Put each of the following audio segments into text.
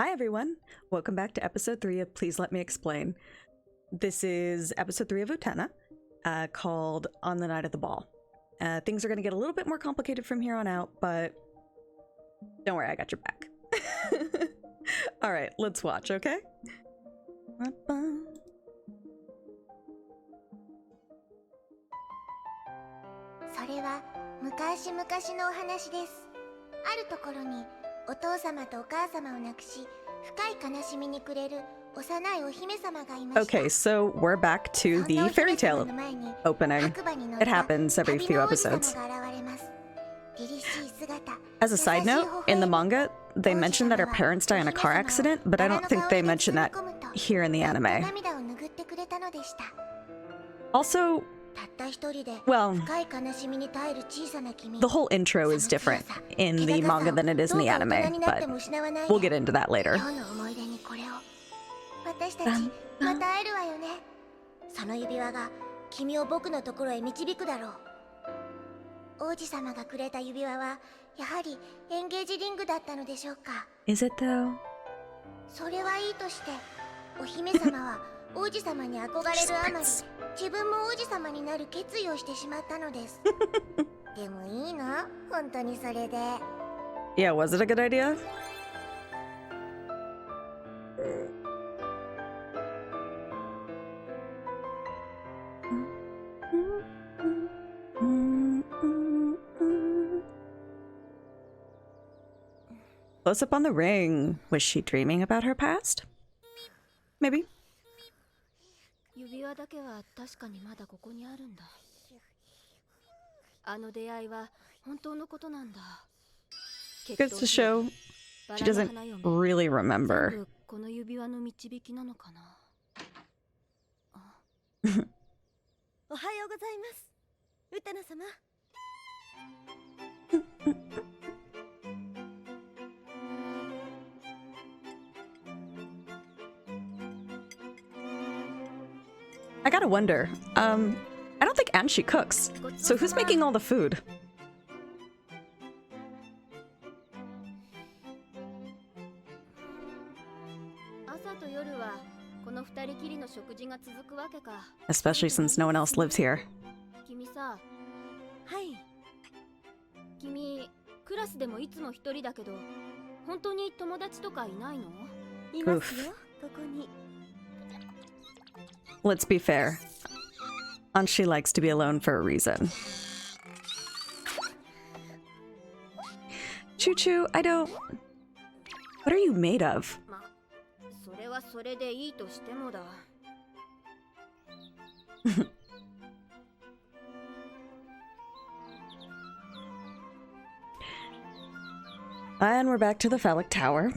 Hi everyone! Welcome back to episode 3 of Please Let Me Explain. This is episode 3 of Utena, called On the Night of the Ball. Things are going to get a little bit more complicated from here on out, but don't worry, I got your back. Alright, let's watch, okay? それは昔々のお話です。あるところにお父様とお母様を亡くし、深い悲しみに暮れる幼いお姫様がいました。 Okay, so we're back to the fairy tale opening. It happens every few episodes. As a side note, in the manga, they mention that her parents die in a car accident, but I don't think they mention that here in the anime. Also, well, the whole intro is different in the manga than it is in the anime, but we'll get into that later. Is it though? それはいいとして、お姫様は王子様に憧れるあまり、自分も王子様になる決意をしてしまったのです。でもいいの？本当にそれで。Yeah, was it a good idea? Close up on the ring. Was she dreaming about her past? Maybe. 指輪だけは確かにまだここにあるんだ。あの出会いは本当のことなんだ。 Goes to show she doesn't really remember. この指輪の導きなのかな。おはようございます。ウテナ様。I gotta wonder. I don't think Anshi cooks. So who's making all the food? Especially since no one else lives here. 君さ、はい。君、クラスでもいつも一人だけど、本当に友達とかいないの？いますよ、ここに。 Let's be fair. Anshi likes to be alone for a reason. Choo Choo, I don't... What are you made of? それはそれでいいとしてもだ。And we're back to the phallic tower.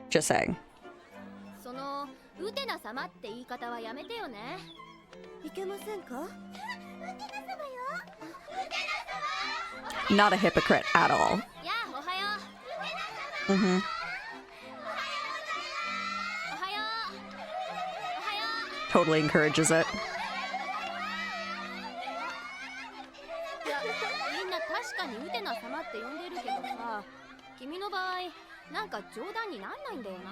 Just saying. そのウテナ様って言い方はやめてよね。いけませんか？ウテナ様よ。ウテナ様。Not a hypocrite at all. やあ、おはよう。 Mm-hmm. おはよう。おはよう。 Totally encourages it. いや、みんな確かにウテナ様って呼んでるけどさ、君の場合なんか冗談になんないんだよな。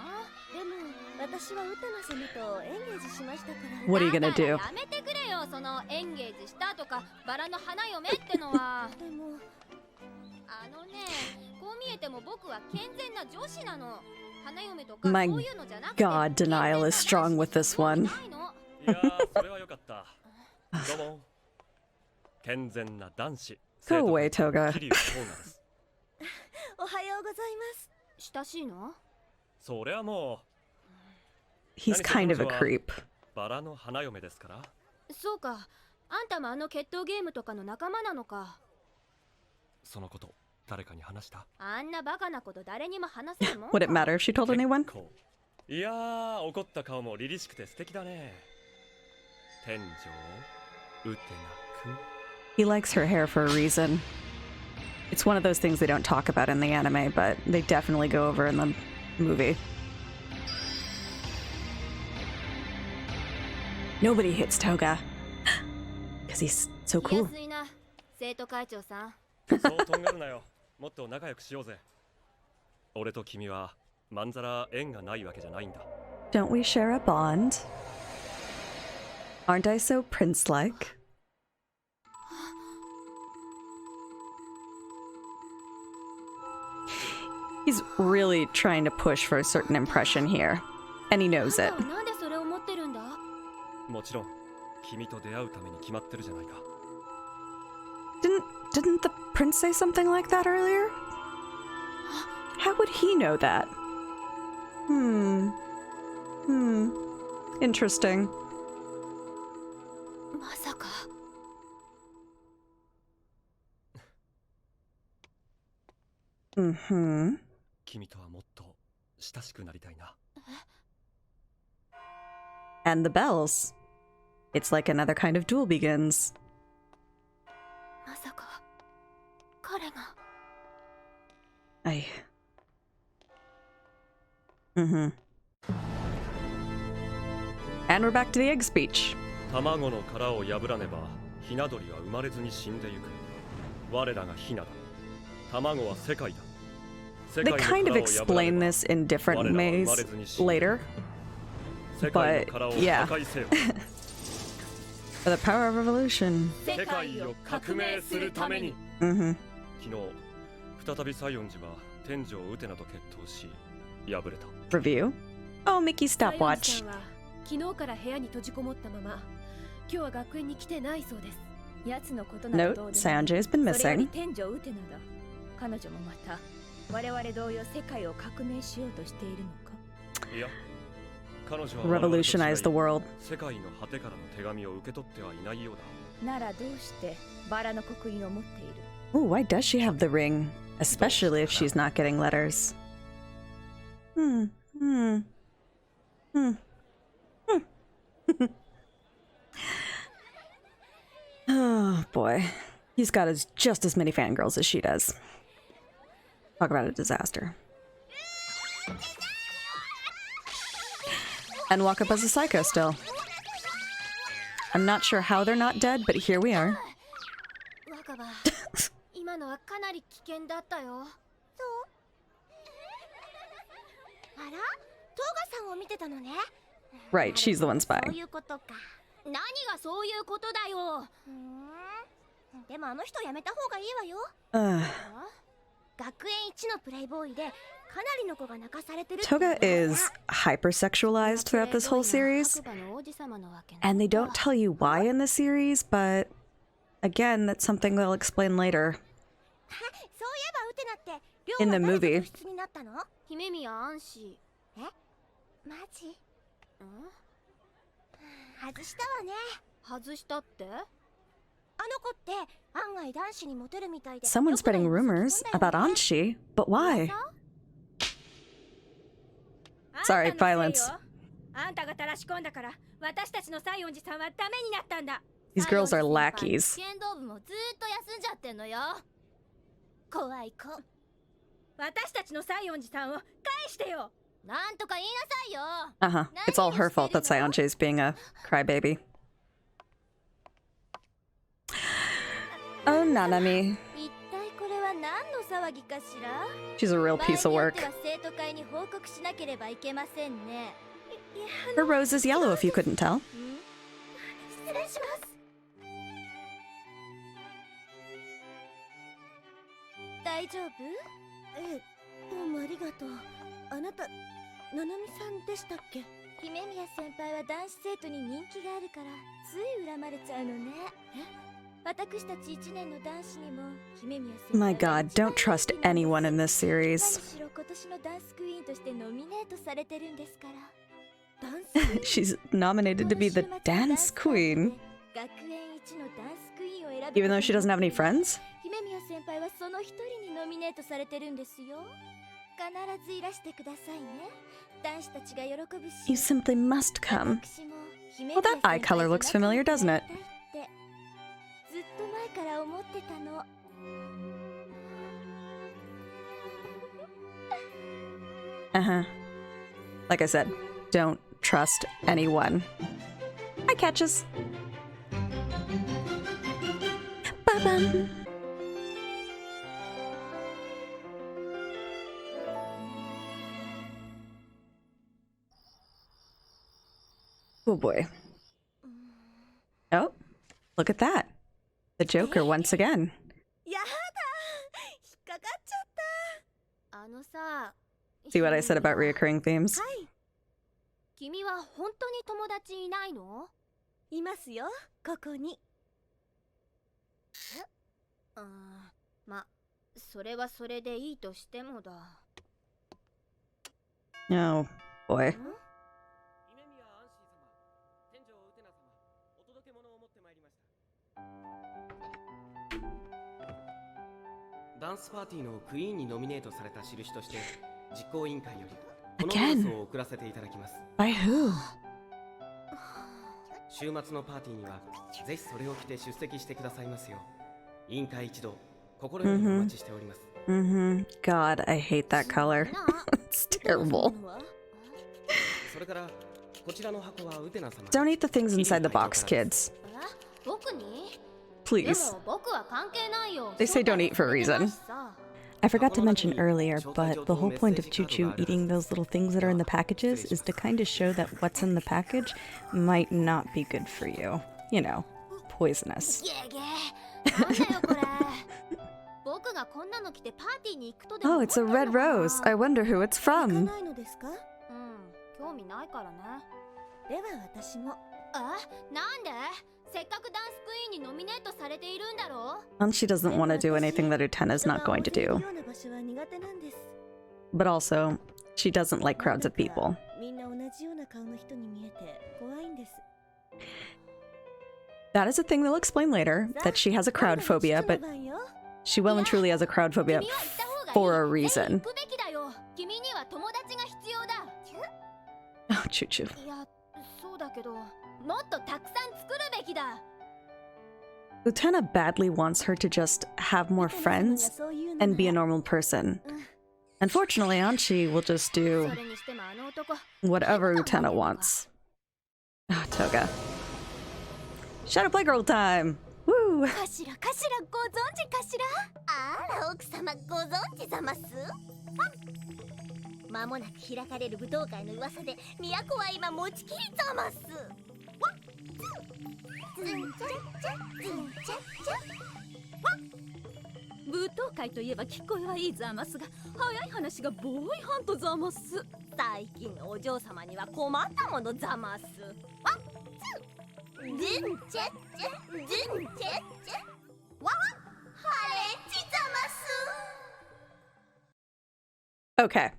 でも私はウテナ様とエンゲージしましたから。 What are you gonna do? やめてくれよ、そのエンゲージしたとかバラの花嫁ってのは。でもあのね、こう見えても僕は健全な女子なの。花嫁とか My そういうのじゃなくて。 God, denial is strong with this one. いやそれはよかった。どうも。健全な男子。 Go away, Toga. おはようございます。親しいの？それはもう。 He's kind of a creep. バラの花嫁ですから。そうか。あんたもあの決闘ゲームとかの仲間なのか。そのこと誰かに話した？あんなバカなこと誰にも話せんもん。 Would it matter if she told anyone? いやー、怒った顔も凛々しくて素敵だね。天井ウテナ君。 He likes her hair for a reason. It's one of those things they don't talk about in the anime, but they definitely go over in the movie. Nobody hits Toga. Because he's so cool. 生徒会長さん。そうとんがるなよ。もっと仲良くしようぜ。俺と君はまんざら縁がないわけじゃないんだ。 Don't we share a bond? Aren't I so prince-like? He's really trying to push for a certain impression here, and he knows it. なんでそれを持ってるんだ？もちろん君と出会うために決まってるじゃないか。 Didn't the prince say something like that earlier? How would he know that? Interesting. まさか。君とはもっと親しくなりたいな。 And the bells. It's like another kind of duel begins. まさか彼が。And we're back to the egg speech. 卵の殻を破らねばひな鳥は生まれずに死んでゆく。我らがひなだ。卵は世界だ。 They kind of explain this in different ways later. But yeah. For the power of revolution. 世界を革命するために。 Mm-hmm. 昨日再び西園寺は天上ウテナと決闘し敗れた。 Review. Oh, Mickey stopwatch. 昨日から部屋に閉じこもったまま、今日は学園に来てないそうです。奴のことなら Note, どうでも Sanjay has been それより missing. 天上ウテナだ。彼女もまた我々同様世界を革命しようとしているのか。いや、彼女は Revolutionize the world. 世界の果てからの手紙を受け取ってはいないようだ。ならどうしてバラの刻印を持っている？ Ooh, why does she have the ring? Especially if she's not getting letters. Oh boy. He's got just as many fangirls as she does. Talk about a disaster. And walk up as a psycho still. I'm not sure how they're not dead, but here we are. 若葉、今のはかなり危険だったよ。あら、トーガさんを見てたのね。 Right, she's the one そう spying. いうことか。何がそういうことだよ。でもあの人やめた方がいいわよ。 Ugh. 学園一のプレイボーイでかなりの子が泣かされてるって Toga is hypersexualized throughout this whole series, and they don't tell you why in the series, but again, that's something they'll explain later そういえばウテナって寮 in は the 誰 movie. と部室になったの？姫宮アンシマジ？ー。外したわね。外したって？あの子って案外男子にモテるみたいで。 Someone's spreading rumors about Anshi, but why? Sorry, violence. あんたが垂らし込んだから私たちの西園寺さんはダメになったんだ。 These girls are lackeys. 剣道部もずーっと休んじゃってんのよ。怖い子。私たちの西園寺さんを返してよ。なんとか言いなさいよ。 It's all her fault that Saonji's being a crybaby. Oh, Nanami. 一体これは何の騒ぎかしら？ She's a real piece of 場合 work. によっては生徒会に報告しなければいけませんね。 Her rose is yellow if you couldn't tell. 失礼します。大丈夫？どうもありがとう。あなた、ななみさんでしたっけ？姫宮先輩は男子生徒に人気があるからつい恨まれちゃうのね。私たち1年の男子にも姫宮先輩 My god, don't trust anyone in this 何 series. しろ今年のダンスクイーンとしてノミネートされてるんですから。ダンス She's nominated to be the dance queen, 学園一のダンスクイーンを選ぶ even though she doesn't have any friends. 姫宮先輩はその一人にノミネートされてるんですよ。必ずいらしてくださいね。男子たちが喜ぶし。 You simply must come. 私も姫 Well, 宮 that eye 先輩 color と looks familiar, 仲良く doesn't な it? りたいってずっと前から思ってたの。 Uh-huh. Like I said, don't trust anyone. Hi, Catches. Ba-bum. Oh boy. Oh, look at that. The Joker once again. やだ、引っかかっちゃった。さ、 See what I said about reoccurring themes? はい。君は本当に友達いないの？いますよ、ここに。ま、それはそれでいいとしてもだ。Oh boy. ダンスパーティーのクイーンにノミネートされた印として実行委員会よりこのニュースを送らせていただきます。 By who? 週末のパーティーにはぜひそれを着て出席してくださいますよ。委員会一同心よりお待ちしております。God, I hate that color. It's terrible. それからこちらの箱はウテナ様。 Don't eat the things inside the box, kids. 僕に？ Please. でも僕は関係ないよ。 They say don't eat for a reason. I forgot to mention earlier, but the whole point of Choo Choo eating those little things that are in the packages is to kind of show that what's in the package might not be good for you. You know, poisonous. なんだよこれ。僕がこんなの着てパーティーに行くとでも Oh, it's a red rose. I wonder who it's 行か from. ないのですか？興味ないからね。では私も。なんで？せっかくダンスクイーンにノミネートされているんだろう。 And she doesn't want to do anything that Utena's not going to do. But also, she doesn't like crowds of people. That is a thing they'll explain later, that she has a crowd phobia, but she well and truly has a crowd phobia for a reason. Oh, Choo Choo. Utena badly wants her to just have more friends and be a normal person. Unfortunately, Anchi will just do whatever Utena wants. Oh, Toga. Shadow Playgirl time! Woo! かしらご存知かしら？あら奥様ご存知ざます間もなく開かれる舞踏会の噂で都は今持ちきりざますわっズンチャッチャズンチャッチャ舞踏会といえば聞こえはいいざますが、早い話がボーイハントざます。最近のお嬢様には困ったものざますわっズンチャッチャズンチャッチャわっハレンチざます Okay,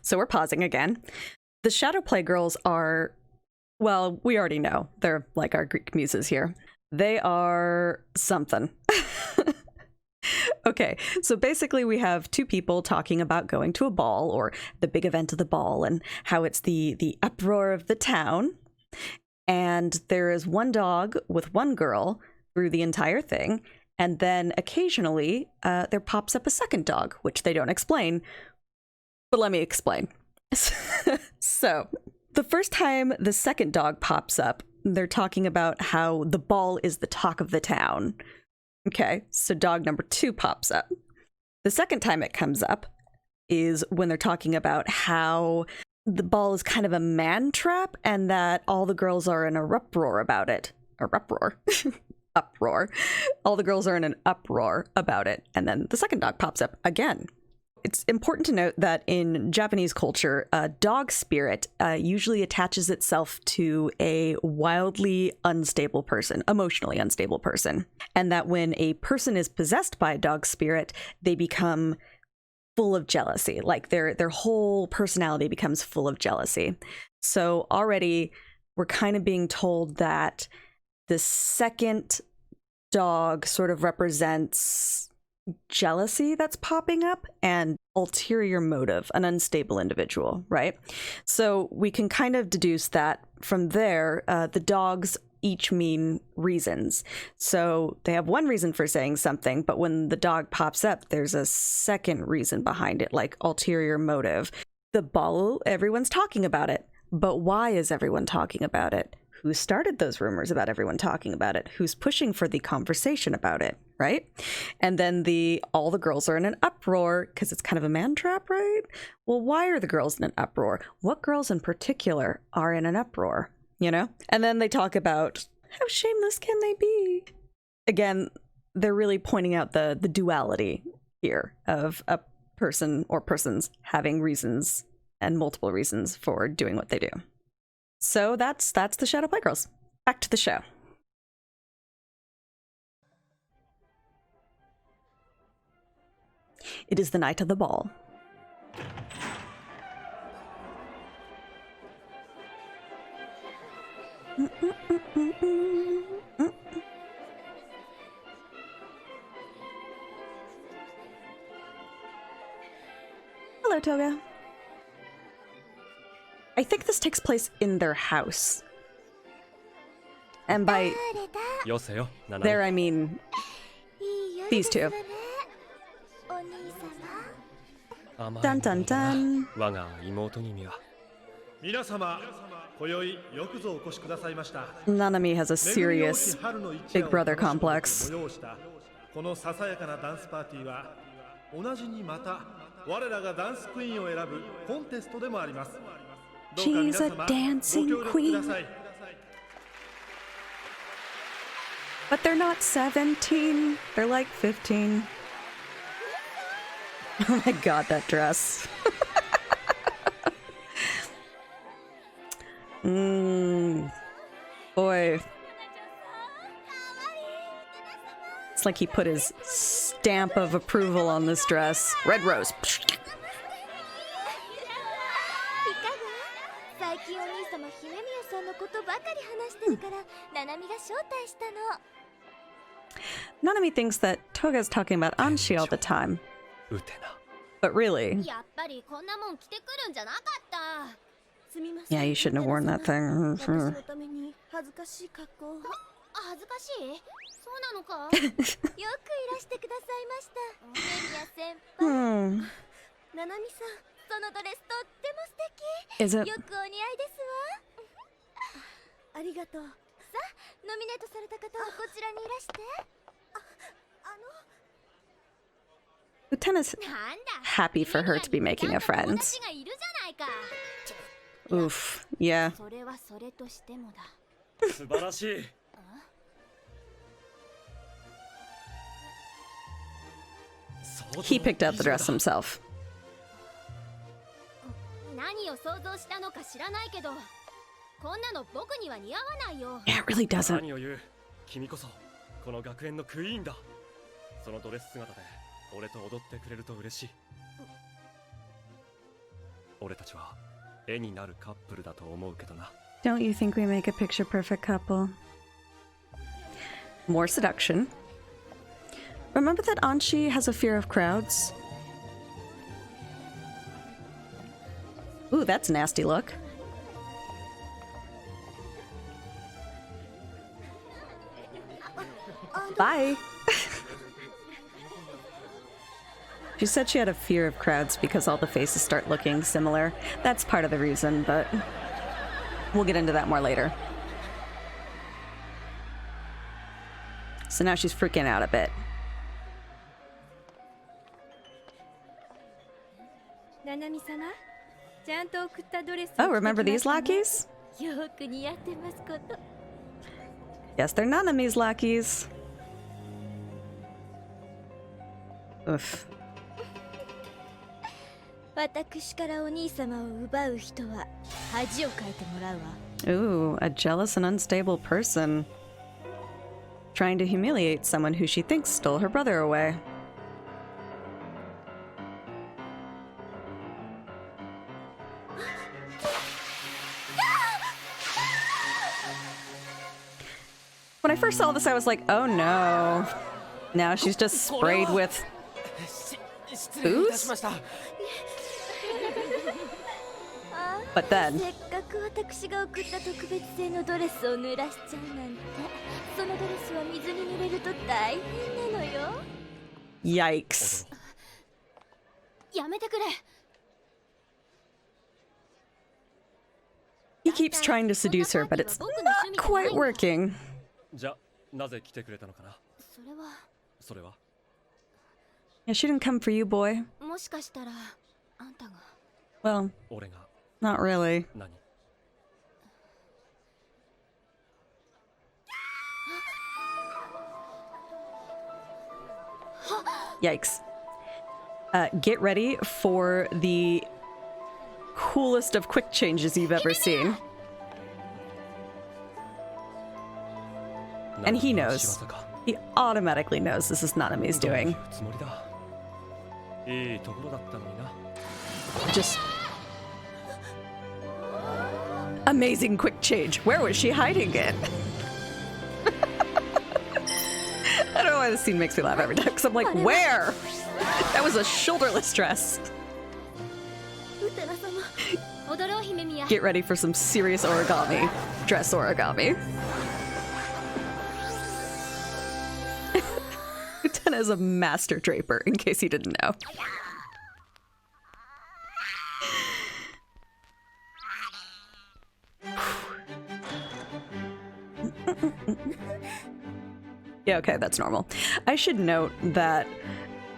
so we're pausing again. The Shadow Playgirls are, well, we already know. They're like our Greek muses here. They are something. Okay, so basically we have two people talking about going to a ball, or the big event of the ball, and how it's the uproar of the town. And there is one dog with one girl through the entire thing, and then occasionally there pops up a second dog, which they don't explain. But let me explain. So, the first time the second dog pops up, they're talking about how the ball is the talk of the town. Okay, so dog number 2 pops up. The second time it comes up is when they're talking about how the ball is kind of a man trap and that all the girls are in a uproar about it. A uproar. Uproar. All the girls are in an uproar about it. And then the second dog pops up again. It's important to note that in Japanese culture, a dog spirit usually attaches itself to a wildly unstable person, emotionally unstable person. And that when a person is possessed by a dog spirit, they become full of jealousy. Like their whole personality becomes full of jealousy. So already we're kind of being told that the second dog sort of represents jealousy that's popping up and ulterior motive, an unstable individual, right? So we can kind of deduce that from there, the dogs each mean reasons. So they have one reason for saying something, but when the dog pops up, there's a second reason behind it, like ulterior motive. The ball, everyone's talking about it, but why is everyone talking about it? Who started those rumors about everyone talking about it? Who's pushing for the conversation about it, right? And then all the girls are in an uproar because it's kind of a man trap, right? Well, why are the girls in an uproar? What girls in particular are in an uproar? you know? And then they talk about how shameless can they be? Again, they're really pointing out the duality here of a person or persons having reasons and multiple reasons for doing what they do. So that's the Shadow Playgirls. Back to the show. It is the night of the ball. Hello, Toga. I think this takes place in their house. And by there, I mean these two. Dun dun dun. Nanami has a serious big brother complex. She's a dancing queen. But they're not 17, they're like 15. Oh my god, that dress. Boy. It's like he put his stamp of approval on this dress. Red rose. Nanami thinks that Toga's talking about Anshi all the time. But really... Yeah, you shouldn't have worn that thing. Is it? Utena's happy for her to be making a friend. Oof, yeah. He picked out the dress himself. Yeah, it really doesn't. Don't you think we make a picture-perfect couple? More seduction. Remember that Anshi has a fear of crowds? Ooh, that's a nasty look. Bye! She said she had a fear of crowds because all the faces start looking similar. That's part of the reason, but we'll get into that more later. So now she's freaking out a bit. Oh, remember these lackeys? Yes, they're Nanami's lackeys. Oof. Ooh, a jealous and unstable person. Trying to humiliate someone who she thinks stole her brother away. When I first saw this, I was like, oh no. Now she's just sprayed with booze? But then... Yikes. He keeps trying to seduce her, but it's not quite working. Yeah, she didn't come for you, boy. Well, not really. Yikes. Get ready for the coolest of quick changes you've ever seen. And he knows. He automatically knows this is Nanami's doing. Just amazing quick change. Where was she hiding it? I don't know why this scene makes me laugh every time, because I'm like, where? That was a shoulderless dress. Get ready for some serious origami. Dress origami. Utena is a master draper, in case you didn't know. Yeah, okay, that's normal. I should note that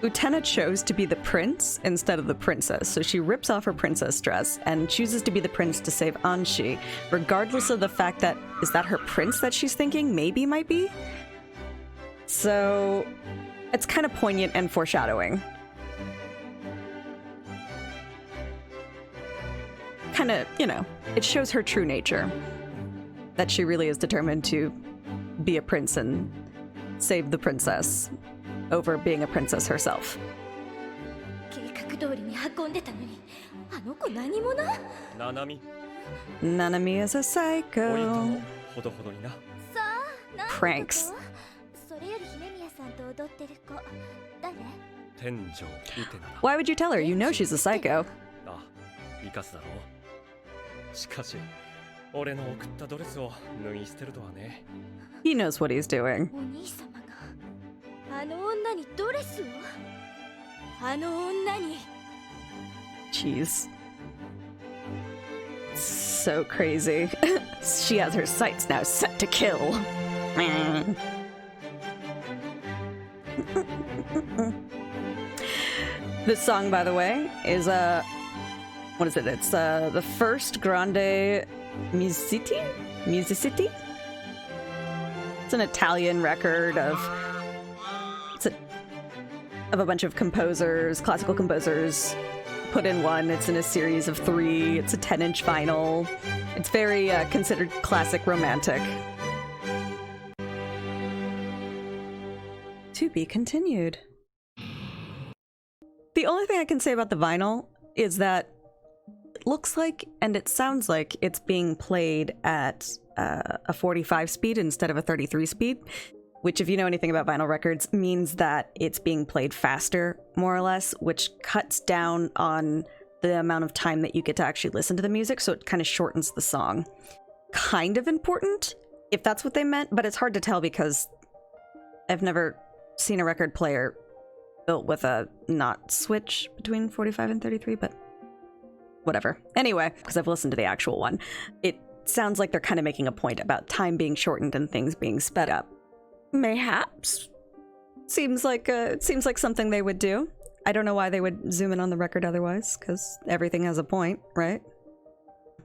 Utena chose to be the prince instead of the princess, so she rips off her princess dress and chooses to be the prince to save Anshi, regardless of the fact that, is that her prince that she's thinking maybe might be? So it's kind of poignant and foreshadowing. Kind of, you know, it shows her true nature. That she really is determined to be a prince and save the princess over being a princess herself. Nanami is a psycho. Pranks. Why would you tell her? You know she's a psycho. He knows what he's doing. Jeez. So crazy. She has her sights now set to kill. This song, by the way, is what is it? It's the first Grande Musicity? It's an Italian record of a bunch of composers, classical composers, put in one. It's in a series of 3. It's a 10-inch vinyl. It's very considered classic romantic. To be continued. The only thing I can say about the vinyl is that it looks like and it sounds like it's being played at a 45 speed instead of a 33 speed, which, if you know anything about vinyl records, means that it's being played faster, more or less, which cuts down on the amount of time that you get to actually listen to the music, so it kind of shortens the song. Kind of important, if that's what they meant, but it's hard to tell because I've never seen a record player built with a not switch between 45 and 33, but whatever. Anyway, because I've listened to the actual one, it sounds like they're kind of making a point about time being shortened and things being sped up. Mayhaps. Seems like something they would do. I don't know why they would zoom in on the record otherwise, because everything has a point, right?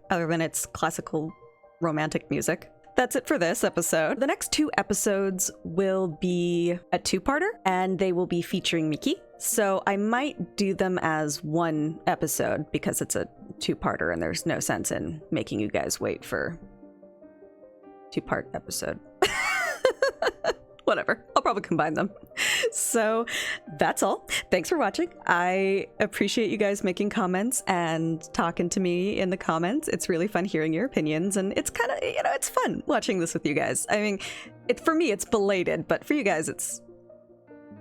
Other than it's classical romantic music. That's it for this episode. The next 2 episodes will be a 2-parter, and they will be featuring Miki. So I might do them as one episode because it's a 2-parter and there's no sense in making you guys wait for 2-part episode. Whatever. I'll probably combine them. So that's all. Thanks for watching. I appreciate you guys making comments and talking to me in the comments. It's really fun hearing your opinions, and it's kind of, you know, it's fun watching this with you guys. I mean, for me, it's belated, but for you guys, it's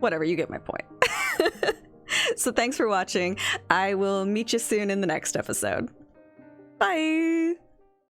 whatever. You get my point. So thanks for watching. I will meet you soon in the next episode. Bye!